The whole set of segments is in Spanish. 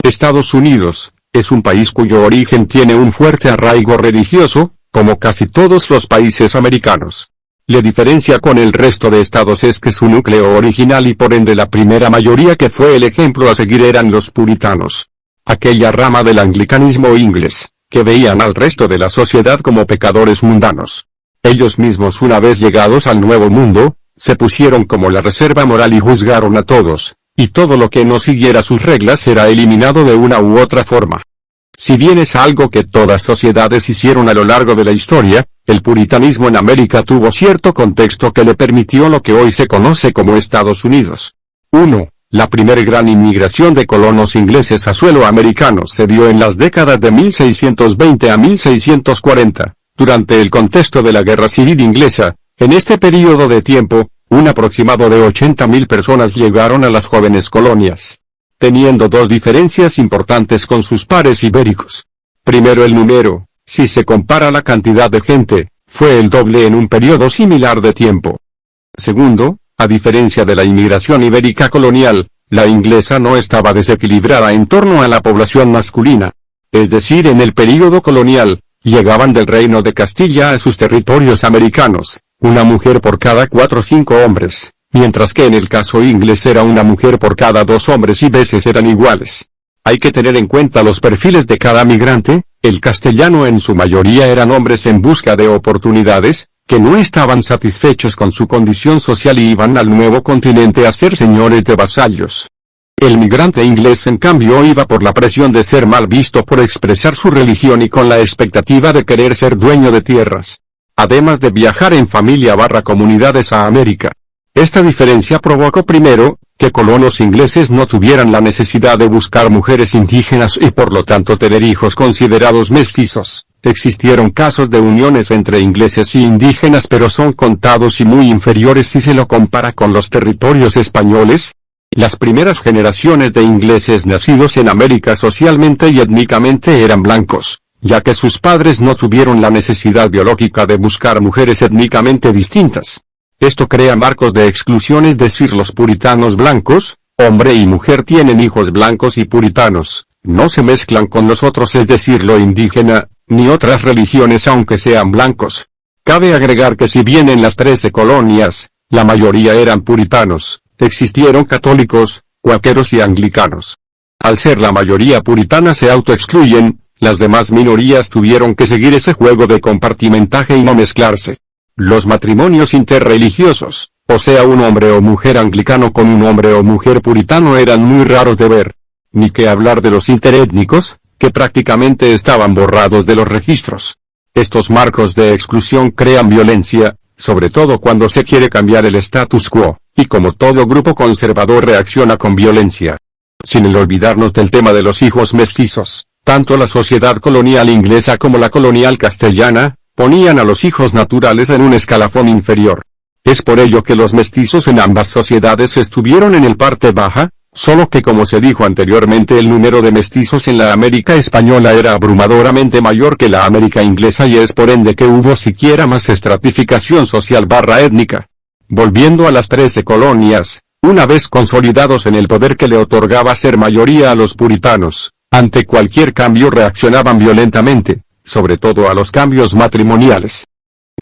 Estados Unidos es un país cuyo origen tiene un fuerte arraigo religioso, como casi todos los países americanos. La diferencia con el resto de estados es que su núcleo original y por ende la primera mayoría que fue el ejemplo a seguir eran los puritanos. Aquella rama del anglicanismo inglés, que veían al resto de la sociedad como pecadores mundanos. Ellos mismos, una vez llegados al Nuevo Mundo, se pusieron como la reserva moral y juzgaron a todos, y todo lo que no siguiera sus reglas era eliminado de una u otra forma. Si bien es algo que todas sociedades hicieron a lo largo de la historia, el puritanismo en América tuvo cierto contexto que le permitió lo que hoy se conoce como Estados Unidos. 1. La primera gran inmigración de colonos ingleses a suelo americano se dio en las décadas de 1620 a 1640, durante el contexto de la Guerra Civil Inglesa. En este período de tiempo, un aproximado de 80.000 personas llegaron a las jóvenes colonias, teniendo dos diferencias importantes con sus pares ibéricos. Primero, el número, si se compara la cantidad de gente, fue el doble en un periodo similar de tiempo. Segundo, a diferencia de la inmigración ibérica colonial, la inglesa no estaba desequilibrada en torno a la población masculina. Es decir, en el período colonial, llegaban del Reino de Castilla a sus territorios americanos, una mujer por cada 4 o 5 hombres, mientras que en el caso inglés era una mujer por cada 2 hombres y veces eran iguales. Hay que tener en cuenta los perfiles de cada migrante. El castellano en su mayoría eran hombres en busca de oportunidades, que no estaban satisfechos con su condición social y iban al nuevo continente a ser señores de vasallos. El migrante inglés en cambio iba por la presión de ser mal visto por expresar su religión y con la expectativa de querer ser dueño de tierras, además de viajar en familia / comunidades a América. Esta diferencia provocó primero, que colonos ingleses no tuvieran la necesidad de buscar mujeres indígenas y por lo tanto tener hijos considerados mestizos. Existieron casos de uniones entre ingleses y indígenas, pero son contados y muy inferiores si se lo compara con los territorios españoles. Las primeras generaciones de ingleses nacidos en América socialmente y étnicamente eran blancos, ya que sus padres no tuvieron la necesidad biológica de buscar mujeres étnicamente distintas. Esto crea marcos de exclusión, es decir, los puritanos blancos, hombre y mujer tienen hijos blancos y puritanos, no se mezclan con los otros, es decir, lo indígena, ni otras religiones aunque sean blancos. Cabe agregar que si bien en las 13 colonias, la mayoría eran puritanos, existieron católicos, cuáqueros y anglicanos. Al ser la mayoría puritana se autoexcluyen, las demás minorías tuvieron que seguir ese juego de compartimentaje y no mezclarse. Los matrimonios interreligiosos, o sea un hombre o mujer anglicano con un hombre o mujer puritano, eran muy raros de ver. Ni que hablar de los interétnicos, que prácticamente estaban borrados de los registros. Estos marcos de exclusión crean violencia, sobre todo cuando se quiere cambiar el status quo, y como todo grupo conservador reacciona con violencia. Sin olvidarnos del tema de los hijos mestizos, tanto la sociedad colonial inglesa como la colonial castellana, ponían a los hijos naturales en un escalafón inferior. Es por ello que los mestizos en ambas sociedades estuvieron en el parte baja, solo que como se dijo anteriormente el número de mestizos en la América española era abrumadoramente mayor que la América inglesa y es por ende que hubo siquiera más estratificación social / étnica. Volviendo a las 13 colonias, una vez consolidados en el poder que le otorgaba ser mayoría a los puritanos, ante cualquier cambio reaccionaban violentamente, sobre todo a los cambios matrimoniales.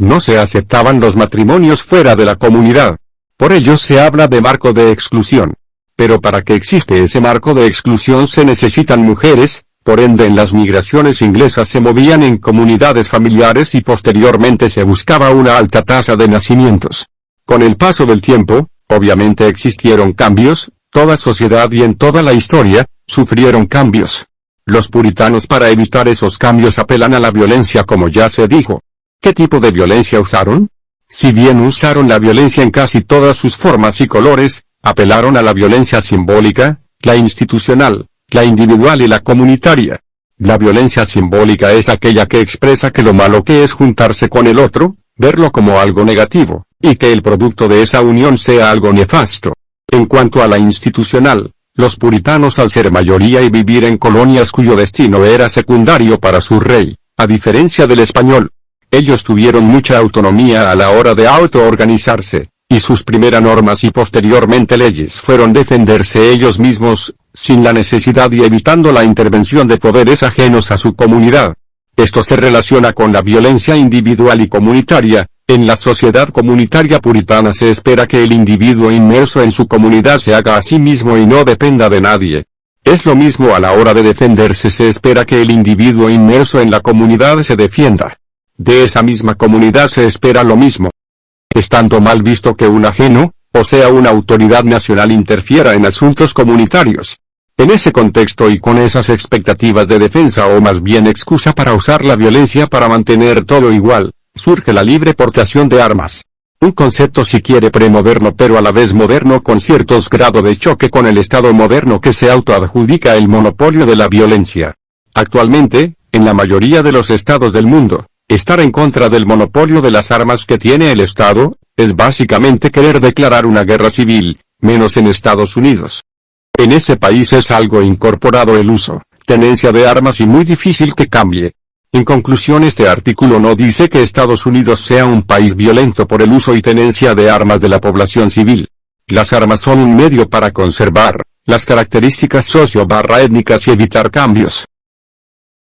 No se aceptaban los matrimonios fuera de la comunidad. Por ello se habla de marco de exclusión. Pero para que existe ese marco de exclusión se necesitan mujeres, por ende en las migraciones inglesas se movían en comunidades familiares y posteriormente se buscaba una alta tasa de nacimientos. Con el paso del tiempo, obviamente existieron cambios, toda sociedad y en toda la historia, sufrieron cambios. Los puritanos para evitar esos cambios apelan a la violencia como ya se dijo. ¿Qué tipo de violencia usaron? Si bien usaron la violencia en casi todas sus formas y colores, apelaron a la violencia simbólica, la institucional, la individual y la comunitaria. La violencia simbólica es aquella que expresa que lo malo que es juntarse con el otro, verlo como algo negativo, y que el producto de esa unión sea algo nefasto. En cuanto a la institucional, los puritanos al ser mayoría y vivir en colonias cuyo destino era secundario para su rey, a diferencia del español, ellos tuvieron mucha autonomía a la hora de autoorganizarse, y sus primeras normas y posteriormente leyes fueron defenderse ellos mismos, sin la necesidad y evitando la intervención de poderes ajenos a su comunidad. Esto se relaciona con la violencia individual y comunitaria. En la sociedad comunitaria puritana se espera que el individuo inmerso en su comunidad se haga a sí mismo y no dependa de nadie. Es lo mismo a la hora de defenderse, se espera que el individuo inmerso en la comunidad se defienda. De esa misma comunidad se espera lo mismo. Estando mal visto que un ajeno, o sea una autoridad nacional, interfiera en asuntos comunitarios. En ese contexto y con esas expectativas de defensa o más bien excusa para usar la violencia para mantener todo igual, surge la libre portación de armas. Un concepto si quiere premoderno pero a la vez moderno con ciertos grados de choque con el Estado moderno que se autoadjudica el monopolio de la violencia. Actualmente, en la mayoría de los estados del mundo, estar en contra del monopolio de las armas que tiene el Estado, es básicamente querer declarar una guerra civil, menos en Estados Unidos. En ese país es algo incorporado el uso, tenencia de armas y muy difícil que cambie. En conclusión, este artículo no dice que Estados Unidos sea un país violento por el uso y tenencia de armas de la población civil. Las armas son un medio para conservar las características socio-étnicas y evitar cambios.